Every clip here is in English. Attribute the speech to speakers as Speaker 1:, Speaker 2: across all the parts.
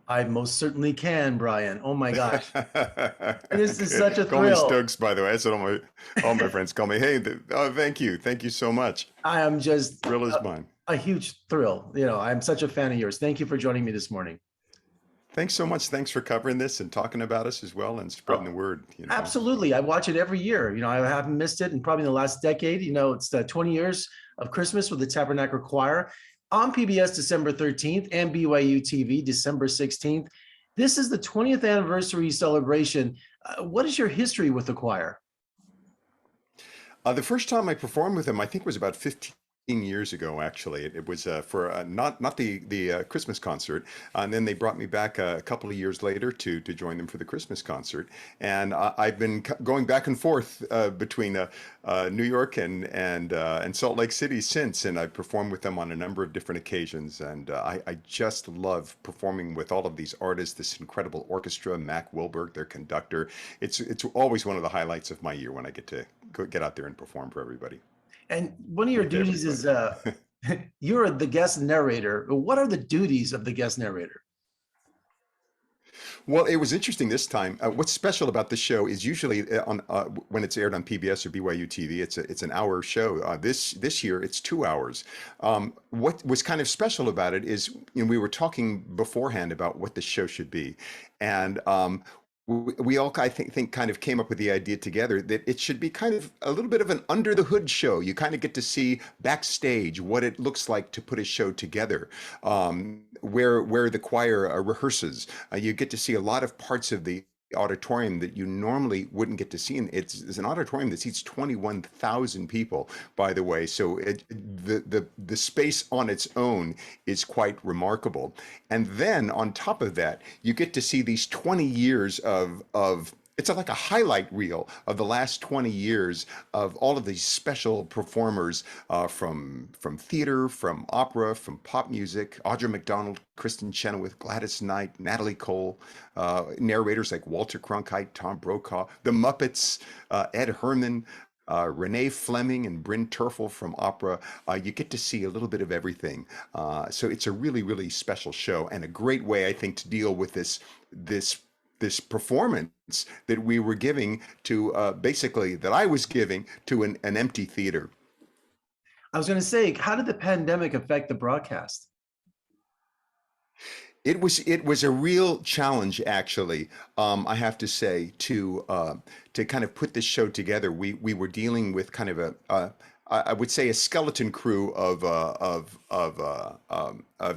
Speaker 1: I most certainly can, Brian. Oh my gosh. This is
Speaker 2: Good.
Speaker 1: such a
Speaker 2: Call me
Speaker 1: thrill.
Speaker 2: Stokes, by the way. That's what all my friends call me. Hey, oh, thank you so much.
Speaker 1: I am just
Speaker 2: Thrill is
Speaker 1: a,
Speaker 2: mine.
Speaker 1: a huge thrill. I'm such a fan of yours. Thank you for joining me this morning.
Speaker 2: Thanks so much. Thanks for covering this and talking about us as well and spreading the
Speaker 1: Oh,
Speaker 2: word.
Speaker 1: absolutely. I watch it every year. I haven't missed it. And probably in the last decade, it's 20 years of Christmas with the Tabernacle Choir on PBS December 13th and BYU TV December 16th. This is the 20th anniversary celebration. What is your history with the choir?
Speaker 2: The first time I performed with them, I think was about 15 years ago, actually. It was for not the Christmas concert, and then they brought me back a couple of years later to join them for the Christmas concert. And I've been going back and forth between New York and Salt Lake City since, and I've performed with them on a number of different occasions. And I just love performing with all of these artists, this incredible orchestra, Mac Wilberg, their conductor. It's always one of the highlights of my year when I get to get out there and perform for everybody,
Speaker 1: And one of your
Speaker 2: with
Speaker 1: duties
Speaker 2: everybody.
Speaker 1: is you're the guest narrator. What are the duties of the guest narrator?
Speaker 2: Well, it was interesting this time. What's special about this show is usually on when it's aired on PBS or BYU TV, it's an hour show. This year it's 2 hours. What was kind of special about it is, we were talking beforehand about what the show should be, and we all, I think kind of came up with the idea together that it should be kind of a little bit of an under the hood show. You kind of get to see backstage what it looks like to put a show together, where the choir rehearses. You get to see a lot of parts of the auditorium that you normally wouldn't get to see. And it's an auditorium that seats 21,000 people, by the way. So the space on its own is quite remarkable. And then on top of that, you get to see these 20 years of it's like a highlight reel of the last 20 years of all of these special performers, from theater, from opera, from pop music. Audra McDonald, Kristen Chenoweth, Gladys Knight, Natalie Cole, narrators like Walter Cronkite, Tom Brokaw, the Muppets, Ed Herman, Renee Fleming and Bryn Terfel from opera. You get to see a little bit of everything. So it's a really, really special show and a great way, I think, to deal with this this performance that we were giving to, basically, that I was giving to an empty theater.
Speaker 1: I was going to say, how did the pandemic affect the broadcast?
Speaker 2: It was a real challenge, actually. I have to say, to kind of put this show together. We were dealing with kind of I would say a skeleton crew of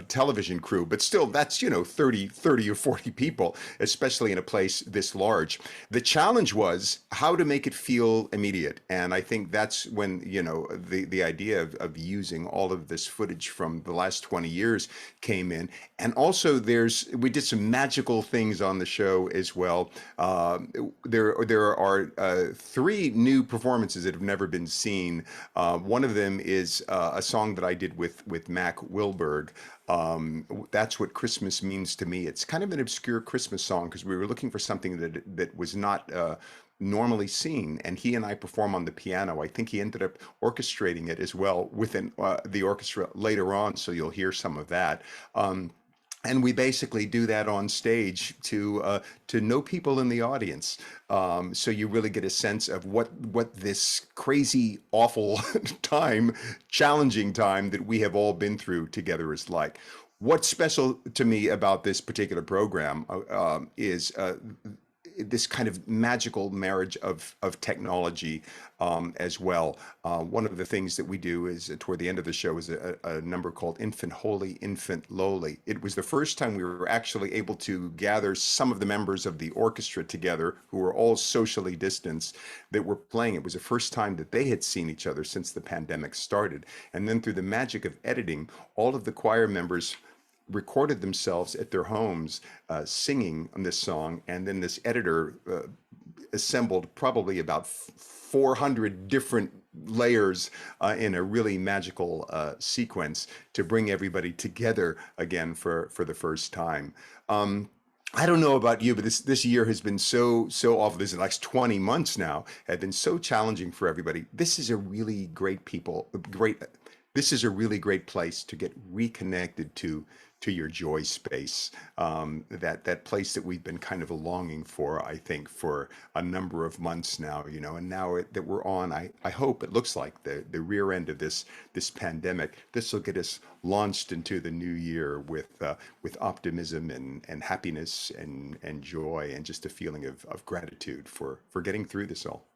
Speaker 2: television crew, but still, that's 30 or 40 people, especially in a place this large. The challenge was how to make it feel immediate, and I think that's when the idea of using all of this footage from the last 20 years came in. And also, we did some magical things on the show as well. There are three new performances that have never been seen. One of them is a song that I did with Mac Wilberg. That's What Christmas Means to Me. It's kind of an obscure Christmas song because we were looking for something that was not normally seen, and he and I perform on the piano. I think he ended up orchestrating it as well within the orchestra later on, so you'll hear some of that. And we basically do that on stage to know people in the audience, so you really get a sense of what this crazy, awful time, challenging time that we have all been through together is like. What's special to me about this particular program is this kind of magical marriage of technology, as well. One of the things that we do is, toward the end of the show, is a number called Infant Holy, Infant Lowly. It was the first time we were actually able to gather some of the members of the orchestra together, who were all socially distanced, that were playing. It was the first time that they had seen each other since the pandemic started. And then through the magic of editing, all of the choir members recorded themselves at their homes, singing on this song, and then this editor assembled probably about 400 different layers in a really magical sequence to bring everybody together again for the first time. I don't know about you, but this year has been so awful. This next 20 months now have been so challenging for everybody. This is a really great this is a really great place to get reconnected to your joy space, that place that we've been kind of longing for, I think, for a number of months now, and now that we're on, I hope it looks like the rear end of this pandemic. This will get us launched into the new year with optimism and happiness and joy and just a feeling of gratitude for getting through this all.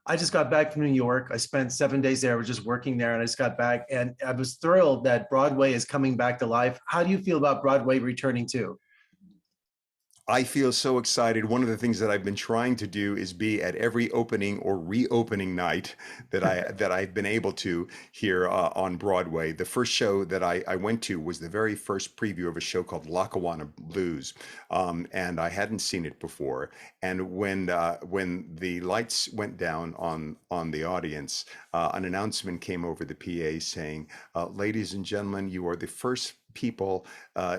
Speaker 1: I just got back from New York. I spent 7 days there. I was just working there, and I just got back, and I was thrilled that Broadway is coming back to life. How do you feel about Broadway returning too?
Speaker 2: I feel so excited. One of the things that I've been trying to do is be at every opening or reopening night that I've been able to here on Broadway. The first show that I went to was the very first preview of a show called Lackawanna Blues, and I hadn't seen it before. And when the lights went down on the audience, an announcement came over the PA saying, "Ladies and gentlemen, you are the first people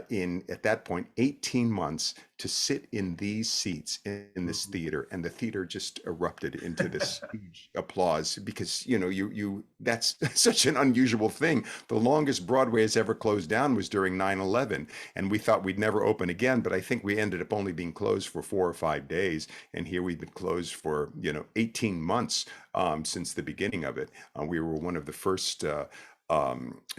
Speaker 2: in at that point 18 months to sit in these seats in this theater." And the theater just erupted into this huge applause because you that's such an unusual thing. The longest Broadway has ever closed down was during 9/11, and we thought we'd never open again, but I think we ended up only being closed for 4 or 5 days, and here we've been closed for 18 months since the beginning of it. We were one of the first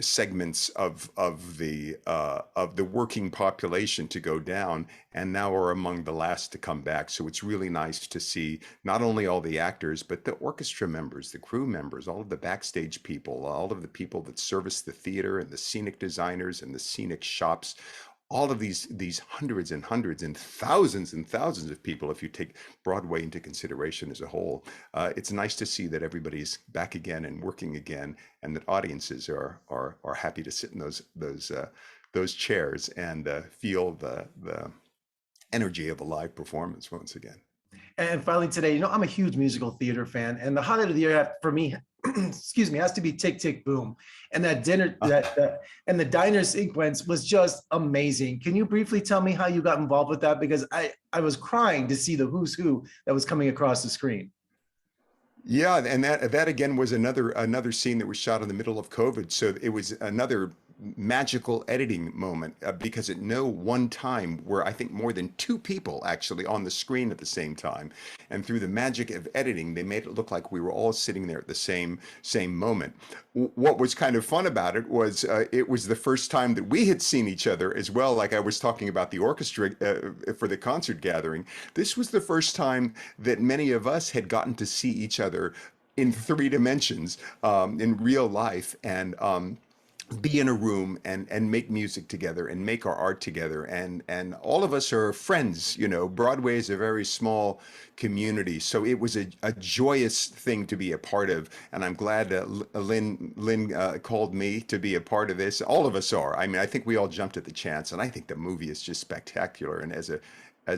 Speaker 2: segments of the working population to go down, and now are among the last to come back. So it's really nice to see not only all the actors, but the orchestra members, the crew members, all of the backstage people, all of the people that service the theater, and the scenic designers and the scenic shops. All of these hundreds and hundreds and thousands of people, if you take Broadway into consideration as a whole. It's nice to see that everybody's back again and working again, and that audiences are happy to sit in those chairs and feel the energy of a live performance once again.
Speaker 1: And finally today, I'm a huge musical theater fan, and the highlight of the year for me, excuse me, has to be Tick Tick Boom. And that dinner, and the diner sequence was just amazing. Can you briefly tell me how you got involved with that? Because I was crying to see the who's who that was coming across the screen.
Speaker 2: Yeah, and that again was another scene that was shot in the middle of COVID. So it was another magical editing moment, because at no one time were, I think, more than 2 people actually on the screen at the same time. And through the magic of editing, they made it look like we were all sitting there at the same moment. What was kind of fun about it was the first time that we had seen each other as well. Like I was talking about the orchestra for the concert gathering. This was the first time that many of us had gotten to see each other in 3 dimensions, in real life, and be in a room and make music together and make our art together, and all of us are friends. Broadway is a very small community, so it was a joyous thing to be a part of, and I'm glad that Lynn called me to be a part of this. All of us are. I mean, I think we all jumped at the chance, and I think the movie is just spectacular. And as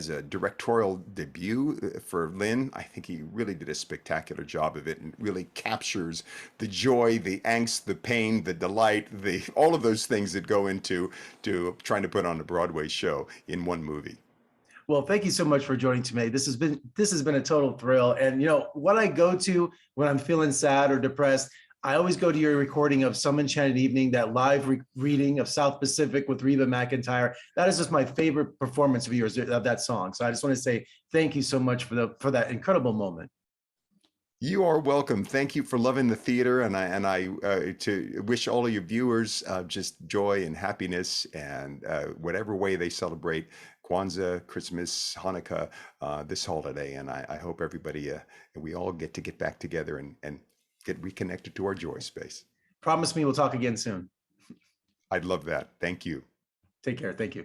Speaker 2: a directorial debut for Lynn, I think he really did a spectacular job of it, and really captures the joy, the angst, the pain, the delight, all of those things that go into trying to put on a Broadway show in one movie.
Speaker 1: Well, thank you so much for joining today. This has been a total thrill. And what I go to when I'm feeling sad or depressed, I always go to your recording of Some Enchanted Evening, that live reading of South Pacific with Reba McEntire. That is just my favorite performance of yours, of that song. So I just want to say thank you so much for that incredible moment.
Speaker 2: You are welcome. Thank you for loving the theater, and I to wish all of your viewers just joy and happiness, and whatever way they celebrate Kwanzaa, Christmas, Hanukkah, this holiday. And I hope everybody, we all get back together and get reconnected to our joy space.
Speaker 1: Promise me we'll talk again soon.
Speaker 2: I'd love that. Thank you.
Speaker 1: Take care. Thank you.